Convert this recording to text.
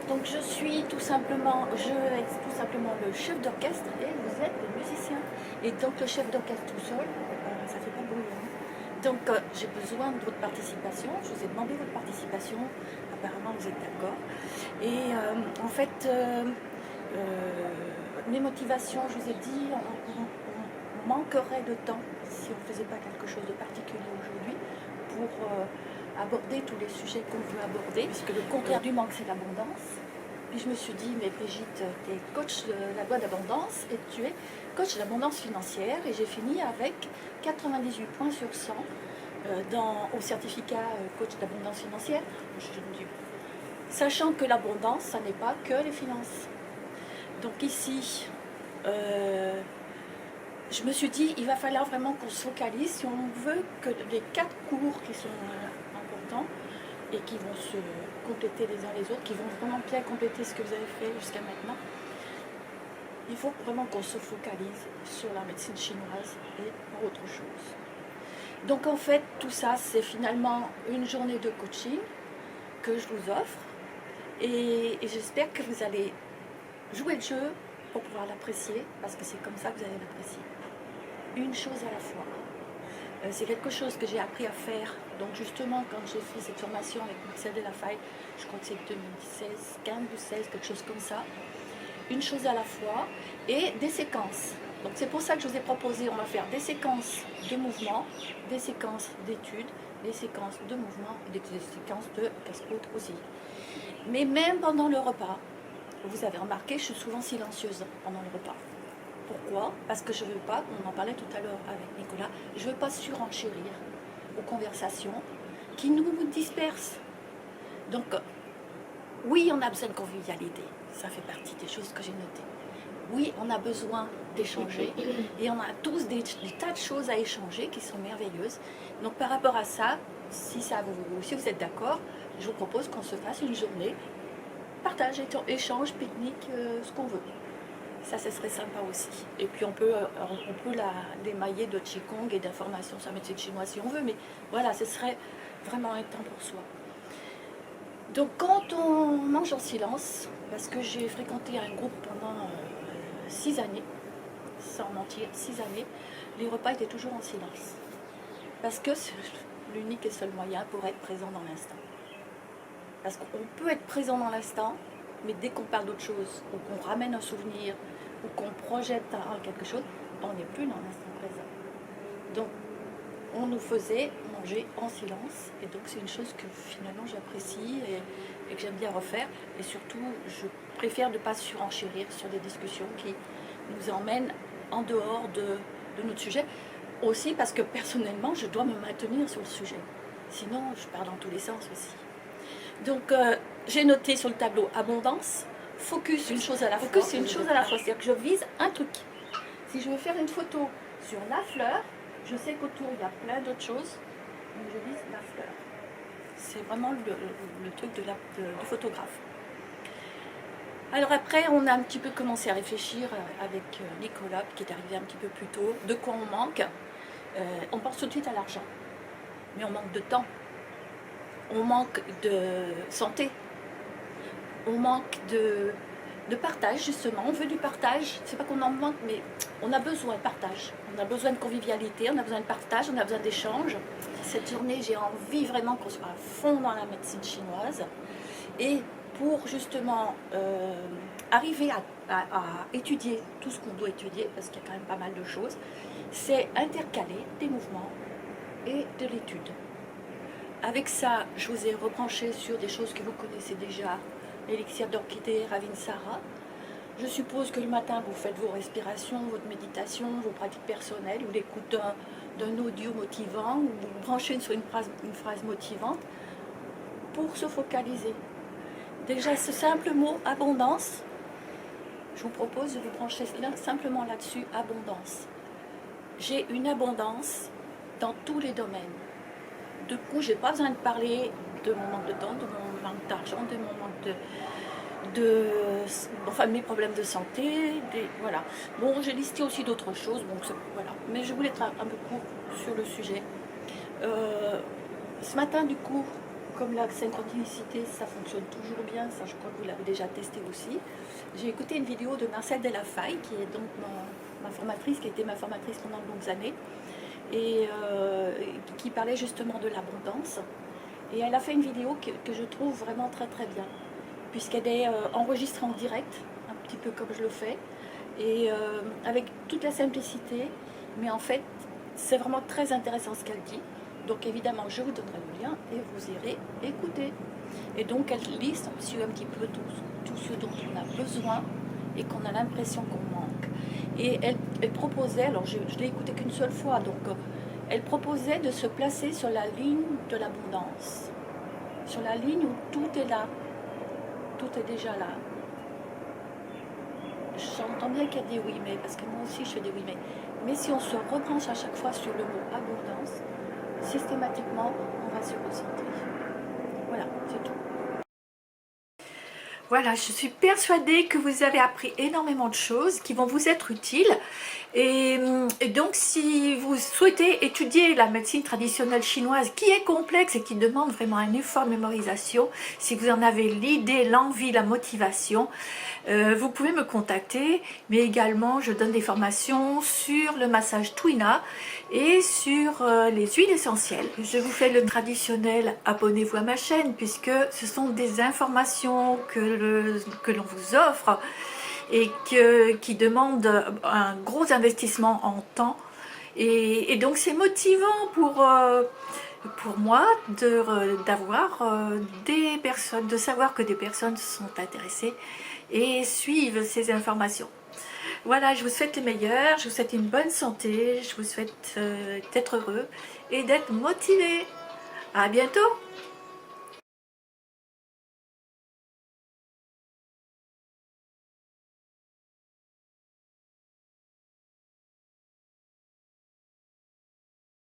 Donc je suis tout simplement, le chef d'orchestre et vous êtes le musicien. Et donc le chef d'orchestre tout seul, ça fait pas de bruit, hein. Donc j'ai besoin de votre participation. Je vous ai demandé votre participation. Apparemment vous êtes d'accord. Et en fait, mes motivations, je vous ai dit, on manquerait de temps si on ne faisait pas quelque chose de particulier aujourd'hui pour aborder tous les sujets qu'on veut aborder, puisque le contraire du manque, c'est l'abondance. Puis je me suis dit, mais Brigitte, tu es coach de la loi d'abondance et tu es coach d'abondance financière. Et j'ai fini avec 98 points sur 100 au certificat coach d'abondance financière. Sachant que l'abondance, ça n'est pas que les finances. Donc ici, je me suis dit, il va falloir vraiment qu'on se focalise si on veut que les 4 cours qui sont importants et qui vont se compléter les uns les autres, qui vont vraiment bien compléter ce que vous avez fait jusqu'à maintenant, il faut vraiment qu'on se focalise sur la médecine chinoise et pas autre chose. Donc en fait, tout ça, c'est finalement une journée de coaching que je vous offre et j'espère que vous allez jouer le jeu pour pouvoir l'apprécier, parce que c'est comme ça que vous allez l'apprécier. Une chose à la fois. C'est quelque chose que j'ai appris à faire. Donc justement, quand j'ai fait cette formation avec Marcel Delafaye, je crois que c'est 2016, 15 ou 16, quelque chose comme ça. Une chose à la fois et des séquences. Donc c'est pour ça que je vous ai proposé, on va faire des séquences de mouvements, des séquences d'études, des séquences de mouvements et des séquences de casse-croûte aussi. Mais même pendant le repas, vous avez remarqué, je suis souvent silencieuse pendant le repas. Pourquoi? Parce que je ne veux pas, on en parlait tout à l'heure avec Nicolas, je ne veux pas surenchérir aux conversations qui nous dispersent. Donc, oui, on a besoin de convivialité, ça fait partie des choses que j'ai notées. Oui, on a besoin d'échanger et on a tous des tas de choses à échanger qui sont merveilleuses. Donc, par rapport à ça, si vous êtes d'accord, je vous propose qu'on se fasse une journée partage, échange, pique-nique, ce qu'on veut. Ça, ce serait sympa aussi. Et puis on peut l'émailler de Qigong et d'informations sur la médecine chinoise si on veut, mais voilà, ce serait vraiment un temps pour soi. Donc quand on mange en silence, parce que j'ai fréquenté un groupe pendant 6 années, sans mentir, 6 années, les repas étaient toujours en silence. Parce que c'est l'unique et seul moyen pour être présent dans l'instant. Parce qu'on peut être présent dans l'instant, mais dès qu'on parle d'autre chose, ou qu'on ramène un souvenir, ou qu'on projette quelque chose, on n'est plus dans l'instant présent. Donc, on nous faisait manger en silence, et donc c'est une chose que finalement j'apprécie et que j'aime bien refaire. Et surtout, je préfère ne pas surenchérir sur des discussions qui nous emmènent en dehors de notre sujet. Aussi parce que personnellement, je dois me maintenir sur le sujet. Sinon, je pars dans tous les sens aussi. Donc, j'ai noté sur le tableau abondance, focus, une chose à la fois. Focus, c'est une chose à la fois, c'est-à-dire que je vise un truc. Si je veux faire une photo sur la fleur, je sais qu'autour il y a plein d'autres choses, mais je vise la fleur. C'est vraiment le truc du photographe. Alors après, on a un petit peu commencé à réfléchir avec Nicolas, qui est arrivé un petit peu plus tôt, de quoi on manque. On pense tout de suite à l'argent, mais on manque de temps. On manque de santé, on manque de partage justement, on veut du partage, c'est pas qu'on en manque, mais on a besoin de partage, on a besoin de convivialité, on a besoin de partage, on a besoin d'échange. Cette journée, j'ai envie vraiment qu'on soit à fond dans la médecine chinoise et pour justement arriver à étudier tout ce qu'on doit étudier, parce qu'il y a quand même pas mal de choses, c'est intercaler des mouvements et de l'étude. Avec ça, je vous ai rebranché sur des choses que vous connaissez déjà, l'élixir d'orchidée, Ravinsara. Je suppose que le matin, vous faites vos respirations, votre méditation, vos pratiques personnelles, ou l'écoute d'un audio motivant, ou vous branchez sur une phrase motivante pour se focaliser. Déjà, ce simple mot, abondance, je vous propose de vous brancher simplement là-dessus, abondance. J'ai une abondance dans tous les domaines. Du coup, je n'ai pas besoin de parler de mon manque de temps, de mon manque d'argent, de mon manque enfin, mes problèmes de santé, voilà. Bon, j'ai listé aussi d'autres choses, donc voilà. Mais je voulais être un peu court sur le sujet. Ce matin, du coup, comme la synchronicité, ça fonctionne toujours bien, ça je crois que vous l'avez déjà testé aussi. J'ai écouté une vidéo de Marcel Delafaye, qui est donc ma formatrice, qui a été ma formatrice pendant de longues années, et qui parlait justement de l'abondance. Et elle a fait une vidéo que je trouve vraiment très très bien, puisqu'elle est enregistrée en direct, un petit peu comme je le fais, et avec toute la simplicité, mais en fait, c'est vraiment très intéressant ce qu'elle dit. Donc évidemment, je vous donnerai le lien et vous irez écouter. Et donc elle liste un petit peu tout ce dont on a besoin et qu'on a l'impression qu'on manque. Et elle proposait, alors je l'ai écouté qu'une seule fois, donc elle proposait de se placer sur la ligne de l'abondance. Sur la ligne où tout est là, tout est déjà là. J'entends bien qu'il y a des oui mais, parce que moi aussi je fais des oui mais si on se rebranche à chaque fois sur le mot abondance, systématiquement on va se recentrer. Voilà, c'est tout. Voilà, je suis persuadée que vous avez appris énormément de choses qui vont vous être utiles. Et donc, si vous souhaitez étudier la médecine traditionnelle chinoise, qui est complexe et qui demande vraiment un effort de mémorisation, si vous en avez l'idée, l'envie, la motivation, vous pouvez me contacter. Mais également, je donne des formations sur le massage Twina et sur les huiles essentielles. Je vous fais le traditionnel, abonnez-vous à ma chaîne, puisque ce sont des informations que l'on vous offre et qui demande un gros investissement en temps. Et donc c'est motivant pour moi d'avoir des personnes, de savoir que des personnes sont intéressées et suivent ces informations. Voilà, je vous souhaite le meilleur, je vous souhaite une bonne santé, je vous souhaite d'être heureux et d'être motivé. À bientôt!